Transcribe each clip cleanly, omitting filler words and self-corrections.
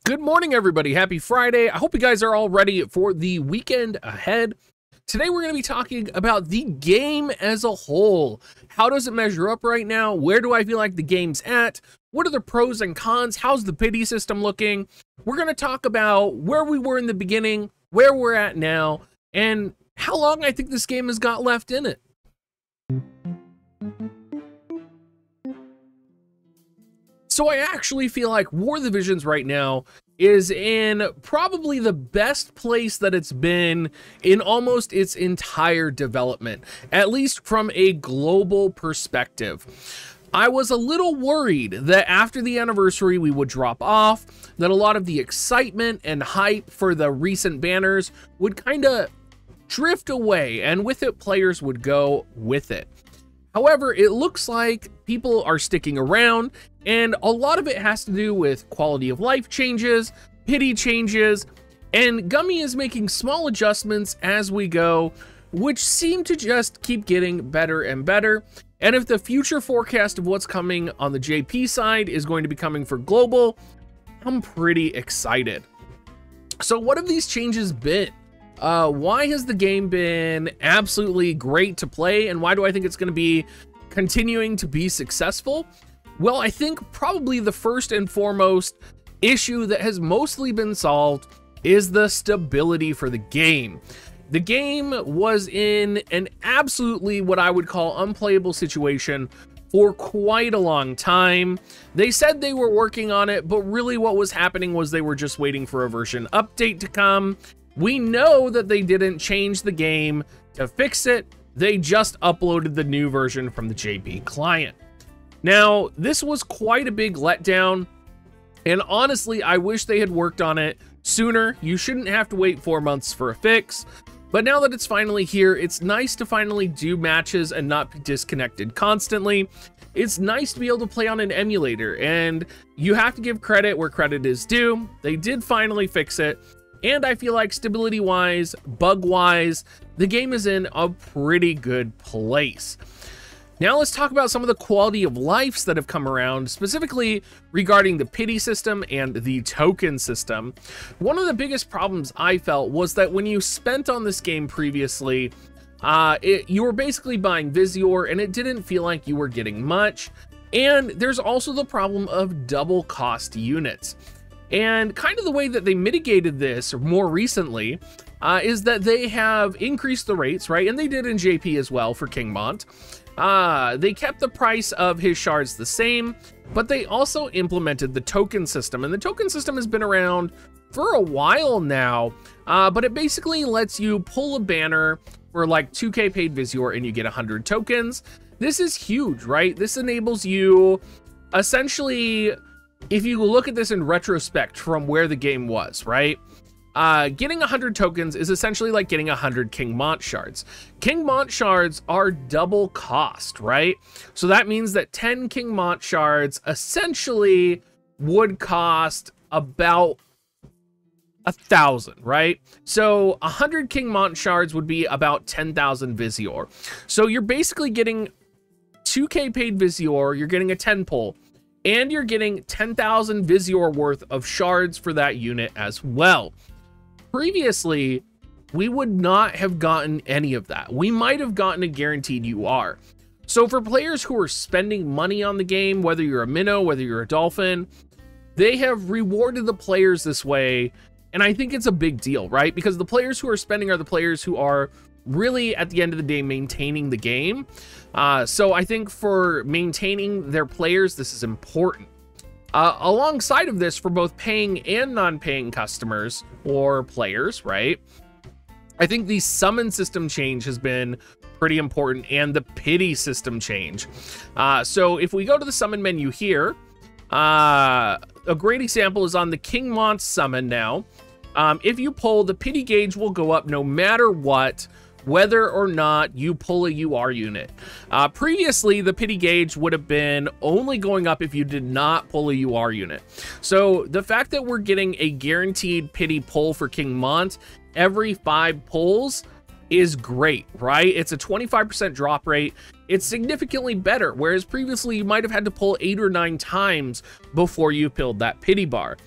Good morning, everybody. Happy Friday. I hope you guys are all ready for the weekend ahead. Today, we're going to be talking about the game as a whole. How does it measure up right now? Where do I feel like the game's at? What are the pros and cons? How's the pity system looking? We're going to talk about where we were in the beginning, where we're at now, and how long I think this game has got left in it. So I actually feel like War of the Visions right now is in probably the best place that it's been in almost its entire development, at least from a global perspective. I was a little worried that after the anniversary we would drop off, that a lot of the excitement and hype for the recent banners would kind of drift away, and with it, players would go with it. However, it looks like people are sticking around, and a lot of it has to do with quality of life changes, pity changes, and Gummy is making small adjustments as we go, which seem to just keep getting better and better. And if the future forecast of what's coming on the JP side is going to be coming for global, I'm pretty excited. So what have these changes been? Why has the game been absolutely great to play, and why do I think it's going to be continuing to be successful? Well, I think probably the first and foremost issue that has mostly been solved is the stability for the game. The game was in an absolutely what I would call unplayable situation for quite a long time. They said they were working on it, but really what was happening was they were just waiting for a version update to come. We know that they didn't change the game to fix it. They just uploaded the new version from the JP client. Now, this was quite a big letdown, and honestly, I wish they had worked on it sooner. You shouldn't have to wait 4 months for a fix, but now that it's finally here, it's nice to finally do matches and not be disconnected constantly. It's nice to be able to play on an emulator, and you have to give credit where credit is due. They did finally fix it. And I feel like stability-wise, bug-wise, the game is in a pretty good place. Now let's talk about some of the quality of lives that have come around, specifically regarding the pity system and the token system. One of the biggest problems I felt was that when you spent on this game previously, you were basically buying Visior, and it didn't feel like you were getting much. And there's also the problem of double cost units. And kind of the way that they mitigated this more recently is that they have increased the rates, right? And they did in JP as well for King Mont. They kept the price of his shards the same, but they also implemented the token system. And the token system has been around for a while now, but it basically lets you pull a banner for like 2K paid Visior and you get 100 tokens. This is huge, right? This enables you essentially, if you look at this in retrospect from where the game was, right? Getting 100 tokens is essentially like getting 100 King Mont shards. King Mont shards are double cost, right? So that means that 10 King Mont shards essentially would cost about 1,000, right? So 100 King Mont shards would be about 10,000 Visior. So you're basically getting 2K paid Visior, you're getting a 10 pull. And you're getting 10,000 Visior worth of shards for that unit as well. Previously, we would not have gotten any of that. We might have gotten a guaranteed UR. So for players who are spending money on the game, whether you're a minnow, whether you're a dolphin, they have rewarded the players this way. And I think it's a big deal, right? Because the players who are spending are the players who are really, at the end of the day, maintaining the game. So I think for maintaining their players, this is important. Alongside of this, for both paying and non-paying customers or players, right? I think the summon system change has been pretty important, and the pity system change. So if we go to the summon menu here, a great example is on the King Mont summon now. If you pull, the pity gauge will go up no matter what, whether or not you pull a UR unit. Previously, the pity gauge would have been only going up if you did not pull a UR unit. So the fact that we're getting a guaranteed pity pull for King Mont every 5 pulls is great, right? It's a 25% drop rate. It's significantly better, whereas previously you might have had to pull 8 or 9 times before you filled that pity bar.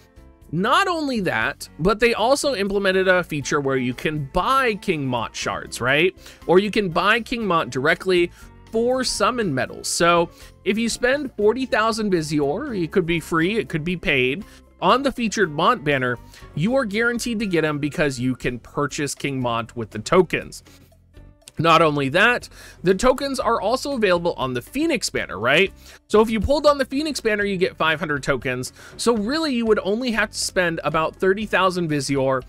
Not only that, but they also implemented a feature where you can buy King Mott shards, right? Or you can buy King Mott directly for summon medals. So if you spend 40,000 Vizier, it could be free, it could be paid, on the featured Mott banner, you are guaranteed to get him because you can purchase King Mott with the tokens. Not only that, the tokens are also available on the Phoenix banner, right? So if you pulled on the Phoenix banner, you get 500 tokens. So really, you would only have to spend about 30,000 Vizier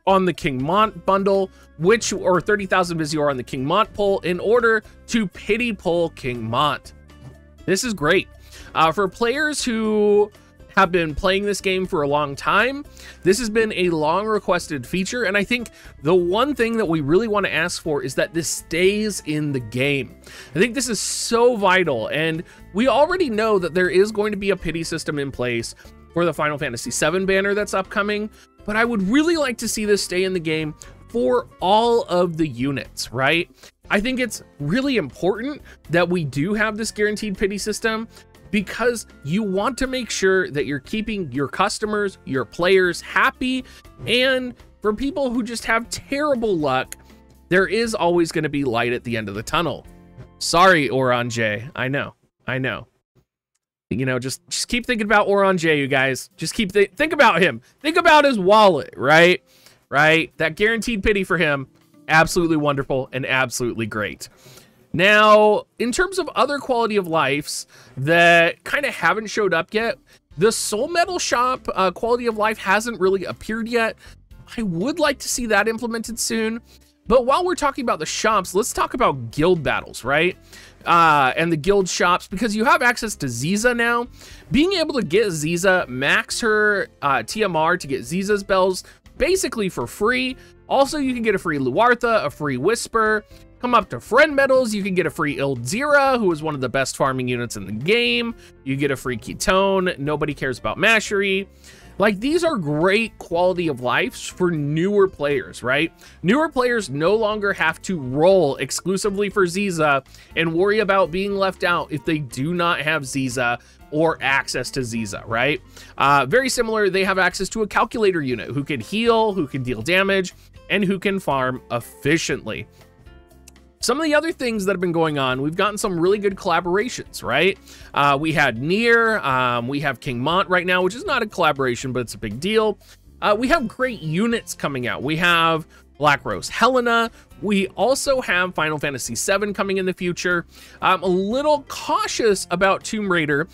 on the King Mott bundle, or 30,000 Vizier on the King Mott pull in order to pity pull King Mott. This is great. For players who have been playing this game for a long time, this has been a long requested feature, and I think the one thing that we really want to ask for is that this stays in the game. I think this is so vital, and we already know that there is going to be a pity system in place for the Final Fantasy VII banner that's upcoming, but I would really like to see this stay in the game for all of the units, right? I think it's really important that we do have this guaranteed pity system, because you want to make sure that you're keeping your customers, your players happy. And for people who just have terrible luck, there is always going to be light at the end of the tunnel. Sorry, Orange. I know. You know, just keep thinking about Orange, you guys. Just keep think about him. Think about his wallet, right? That guaranteed pity for him, absolutely wonderful and absolutely great. Now, in terms of other quality of lives that kind of haven't showed up yet, the Soul Metal Shop quality of life hasn't really appeared yet. I would like to see that implemented soon. But while we're talking about the shops, let's talk about guild battles, right? And the guild shops, because you have access to Ziza now. Being able to get Ziza, max her TMR to get Ziza's bells, basically for free. Also, you can get a free Luartha, a free Whisper. Come up to friend medals, you can get a free Ildzira, who is one of the best farming units in the game. You get a free Ketone, nobody cares about Mashery. Like, these are great quality of life for newer players, right? Newer players no longer have to roll exclusively for Ziza and worry about being left out if they do not have Ziza or access to Ziza, right? Very similar, they have access to a calculator unit who can heal, who can deal damage, and who can farm efficiently. Some of the other things that have been going on, we've gotten some really good collaborations, right? We had Nier, we have King Mott right now, which is not a collaboration, but it's a big deal. We have great units coming out. We have Black Rose Helena. We also have Final Fantasy VII coming in the future. I'm a little cautious about Tomb Raider,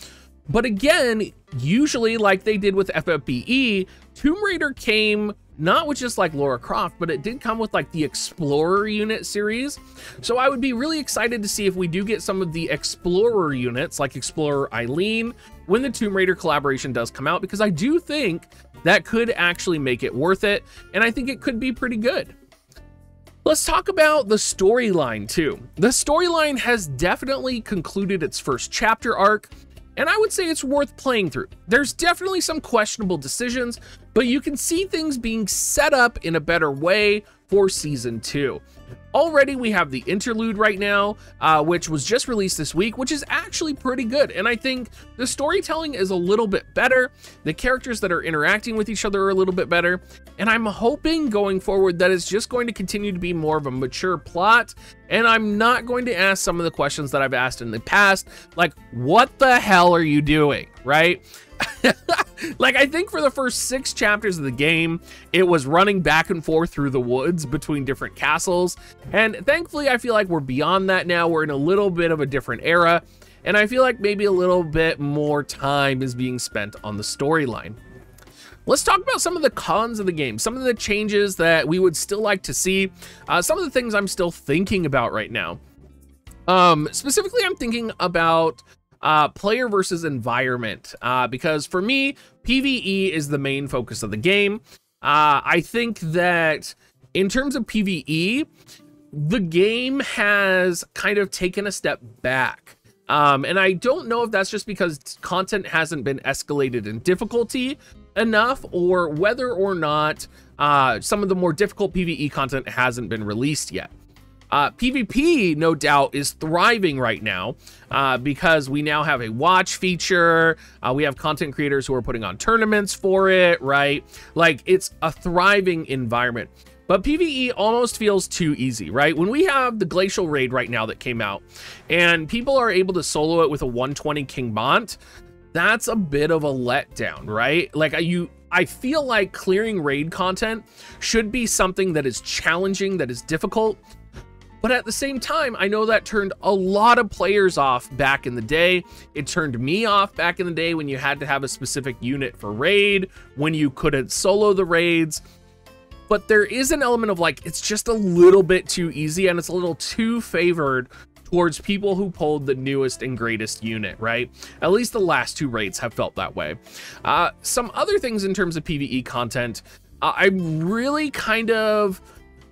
but again, usually like they did with FFBE, Tomb Raider came not with just like Lara Croft, but it did come with like the Explorer unit series. So I would be really excited to see if we do get some of the Explorer units like Explorer Eileen when the Tomb Raider collaboration does come out, because I do think that could actually make it worth it. And I think it could be pretty good. Let's talk about the storyline too. The storyline has definitely concluded its first chapter arc, and I would say it's worth playing through. There's definitely some questionable decisions, but you can see things being set up in a better way for Season 2. Already we have the interlude right now, which was just released this week, which is actually pretty good. And I think the storytelling is a little bit better. The characters that are interacting with each other are a little bit better. And I'm hoping going forward that it's just going to continue to be more of a mature plot. And I'm not going to ask some of the questions that I've asked in the past, like, what the hell are you doing, right? Like, I think for the first 6 chapters of the game, it was running back and forth through the woods between different castles. And thankfully, I feel like we're beyond that now. We're in a little bit of a different era. And I feel like maybe a little bit more time is being spent on the storyline. Let's talk about some of the cons of the game, some of the changes that we would still like to see, some of the things I'm still thinking about right now. Specifically, I'm thinking about player versus environment, because for me, PvE is the main focus of the game. I think that in terms of PvE, the game has kind of taken a step back. And I don't know if that's just because content hasn't been escalated in difficulty enough, or whether or not some of the more difficult PvE content hasn't been released yet. PvP, no doubt, is thriving right now because we now have a watch feature. We have content creators who are putting on tournaments for it, right? Like, it's a thriving environment. But PvE almost feels too easy, right? When we have the Glacial Raid right now that came out, and people are able to solo it with a 120 King Bont, that's a bit of a letdown, right? Like, I feel like clearing raid content should be something that is challenging, that is difficult. But at the same time, I know that turned a lot of players off back in the day. It turned me off back in the day when you had to have a specific unit for raid, when you couldn't solo the raids. But there is an element of like, it's just a little bit too easy and it's a little too favored towards people who pulled the newest and greatest unit, right? At least the last 2 raids have felt that way. Some other things in terms of PvE content, I'm really kind of,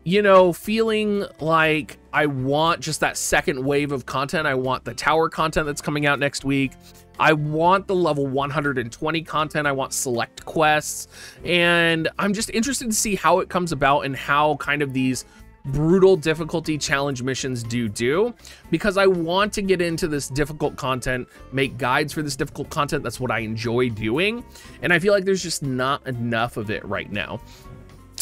you know, feeling like I want just that second wave of content. I want the tower content that's coming out next week. I want the level 120 content. I want select quests. And I'm just interested to see how it comes about and how kind of these brutal difficulty challenge missions do, because I want to get into this difficult content, make guides for this difficult content. That's what I enjoy doing. And I feel like there's just not enough of it right now.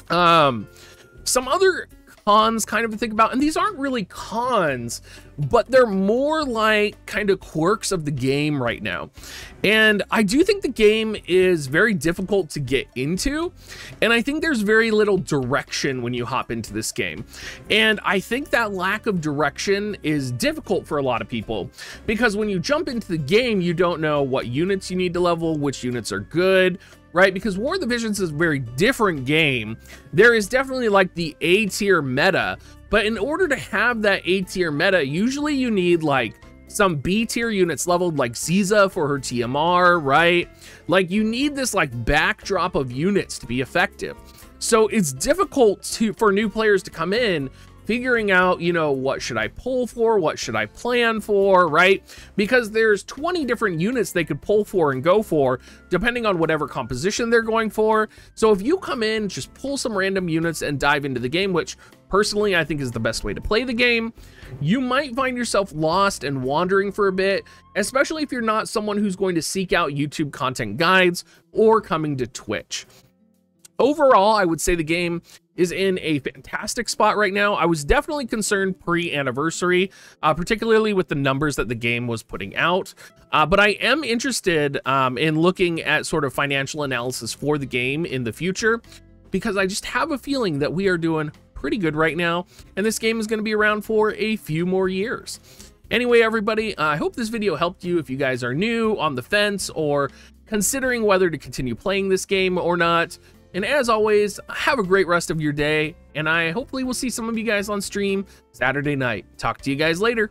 Some other cons kind of to think about, and these aren't really cons, but they're more like kind of quirks of the game right now. And I do think the game is very difficult to get into, and I think there's very little direction when you hop into this game. And I think that lack of direction is difficult for a lot of people, because when you jump into the game, you don't know what units you need to level, which units are good, right? Because War of the Visions is a very different game. There is definitely like the A tier meta, but in order to have that A tier meta, usually you need like some B tier units leveled, like Ziza for her TMR, right? Like, you need this like backdrop of units to be effective. So it's difficult for new players to come in figuring out, you know, what should I pull for? What should I plan for, right? Because there's 20 different units they could pull for and go for, depending on whatever composition they're going for. So if you come in, just pull some random units and dive into the game, which personally I think is the best way to play the game, you might find yourself lost and wandering for a bit, especially if you're not someone who's going to seek out YouTube content guides or coming to Twitch. Overall, I would say the game is in a fantastic spot right now. I was definitely concerned pre-anniversary, particularly with the numbers that the game was putting out. But I am interested in looking at sort of financial analysis for the game in the future, because I just have a feeling that we are doing pretty good right now, and this game is going to be around for a few more years. Anyway, everybody, I hope this video helped you if you guys are new, on the fence, or considering whether to continue playing this game or not. And as always, have a great rest of your day, and I hopefully will see some of you guys on stream Saturday night. Talk to you guys later.